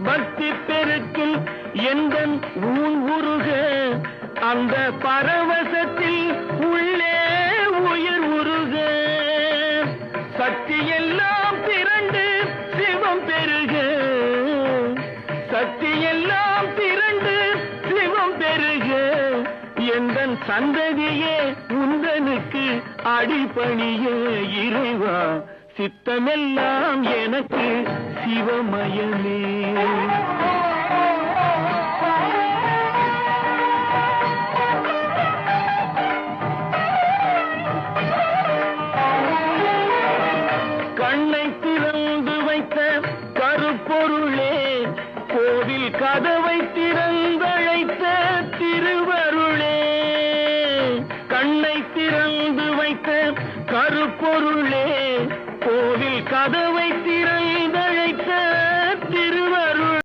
பக்தி பெருக்கில் எந்தன் ஊன் உருக அந்த பரவசத்தில் உள்ளே உயிர் உருக சக்தி எல்லாம் திரண்டு சிவம் பெருக சக்தி எல்லாம் திரண்டு சிவம் பெருக எந்தன் சந்ததியே உந்தனுக்கு அடிபணிய இறைவா சித்தமெல்லாம் எனக்கு சிவமயமே கண்ணை திறந்து வைத்த கருப்பொருளே கோவில் கதவை திறந்து